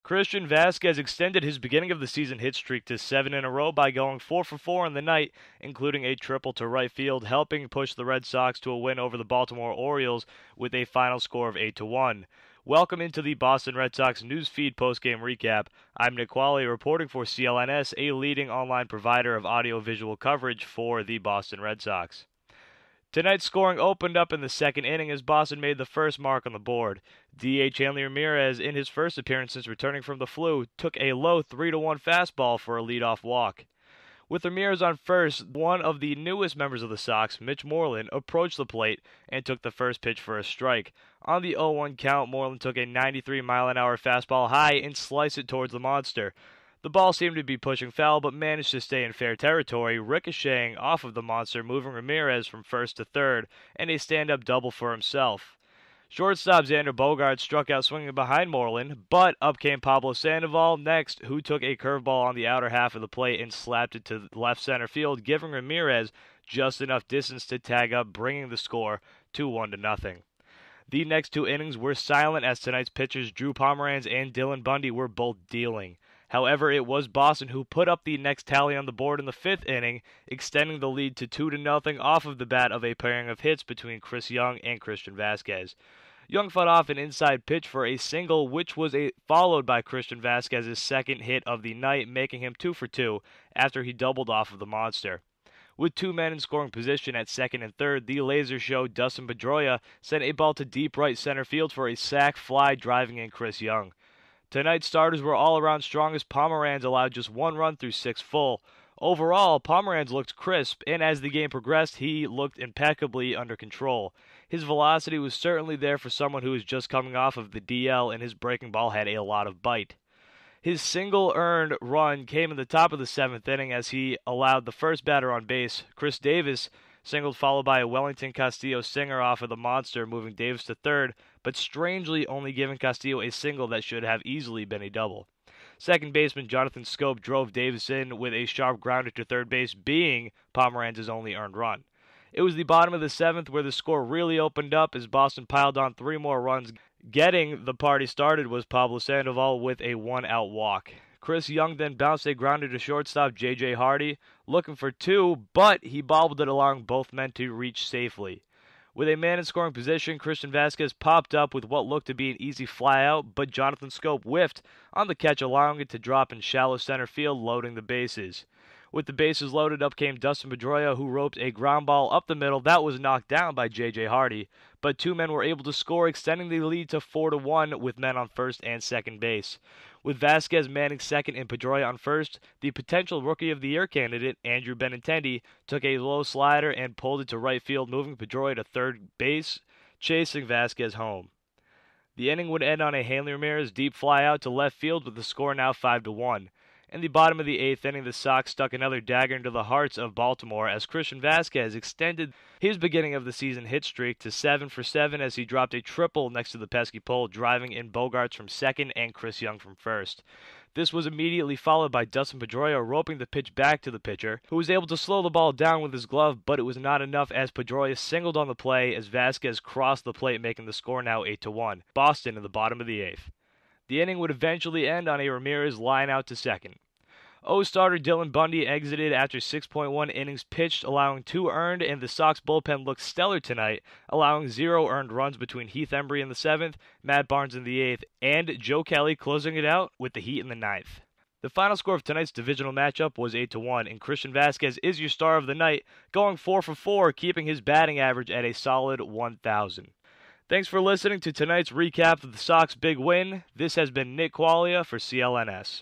Christian Vazquez extended his beginning of the season hit streak to 7 in a row by going 4 for 4 in the night, including a triple to right field, helping push the Red Sox to a win over the Baltimore Orioles with a final score of 8-1. Welcome into the Boston Red Sox newsfeed postgame recap. I'm Nick Quaglia reporting for CLNS, a leading online provider of audio-visual coverage for the Boston Red Sox. Tonight's scoring opened up in the second inning as Boston made the first mark on the board. DH Hanley Ramirez, in his first appearance since returning from the flu, took a low 3-1 fastball for a leadoff walk. With Ramirez on first, one of the newest members of the Sox, Mitch Moreland, approached the plate and took the first pitch for a strike. On the 0-1 count, Moreland took a 93-mile-an-hour fastball high and sliced it towards the monster. The ball seemed to be pushing foul, but managed to stay in fair territory, ricocheting off of the monster, moving Ramirez from first to third, and a stand-up double for himself. Shortstop Xander Bogaerts struck out swinging behind Moreland, but up came Pablo Sandoval next, who took a curveball on the outer half of the plate and slapped it to left center field, giving Ramirez just enough distance to tag up, bringing the score to 1-0. The next two innings were silent as tonight's pitchers Drew Pomeranz and Dylan Bundy were both dealing. However, it was Boston who put up the next tally on the board in the fifth inning, extending the lead to 2-0 off of the bat of a pairing of hits between Chris Young and Christian Vazquez. Young fought off an inside pitch for a single, which was followed by Christian Vazquez's second hit of the night, making him 2 for 2 after he doubled off of the monster. With two men in scoring position at second and third, the laser show Dustin Pedroia sent a ball to deep right center field for a sac fly, driving in Chris Young. Tonight's starters were all around strong as Pomeranz allowed just one run through 6 full. Overall, Pomeranz looked crisp, and as the game progressed, he looked impeccably under control. His velocity was certainly there for someone who was just coming off of the DL, and his breaking ball had a lot of bite. His single earned run came in the top of the 7th inning as he allowed the first batter on base, Chris Davis, singled followed by a Wellington Castillo singer off of the monster, moving Davis to third, but strangely only giving Castillo a single that should have easily been a double. Second baseman Jonathan Schoop drove Davis in with a sharp grounder to third base, being Pomeranz's only earned run. It was the bottom of the 7th where the score really opened up as Boston piled on 3 more runs. Getting the party started was Pablo Sandoval with a 1-out walk. Chris Young then bounced a grounder to shortstop J.J. Hardy, looking for 2, but he bobbled it allowing both men to reach safely. With a man in scoring position, Christian Vazquez popped up with what looked to be an easy flyout, but Jonathan Schoop whiffed on the catch, allowing it to drop in shallow center field, loading the bases. With the bases loaded, up came Dustin Pedroia, who roped a ground ball up the middle that was knocked down by J.J. Hardy, but two men were able to score, extending the lead to 4-1 with men on first and second base. With Vazquez manning second and Pedroia on first, the potential Rookie of the Year candidate, Andrew Benintendi, took a low slider and pulled it to right field, moving Pedroia to third base, chasing Vazquez home. The inning would end on a Hanley Ramirez deep fly out to left field with the score now 5-1. In the bottom of the 8th inning, the Sox stuck another dagger into the hearts of Baltimore as Christian Vazquez extended his beginning of the season hit streak to 7 for 7 as he dropped a triple next to the pesky pole, driving in Bogaerts from second and Chris Young from first. This was immediately followed by Dustin Pedroia roping the pitch back to the pitcher, who was able to slow the ball down with his glove, but it was not enough as Pedroia singled on the play as Vazquez crossed the plate, making the score now 8-1. Boston in the bottom of the 8th. The inning would eventually end on a Ramirez line out to second. Starter Dylan Bundy exited after 6.1 innings pitched, allowing 2 earned, and the Sox bullpen looked stellar tonight, allowing 0 earned runs between Heath Embry in the 7th, Matt Barnes in the 8th, and Joe Kelly closing it out with the Heat in the 9th. The final score of tonight's divisional matchup was 8-1, and Christian Vazquez is your star of the night, going 4 for 4, keeping his batting average at a solid 1,000. Thanks for listening to tonight's recap of the Sox big win. This has been Nick Quaglia for CLNS.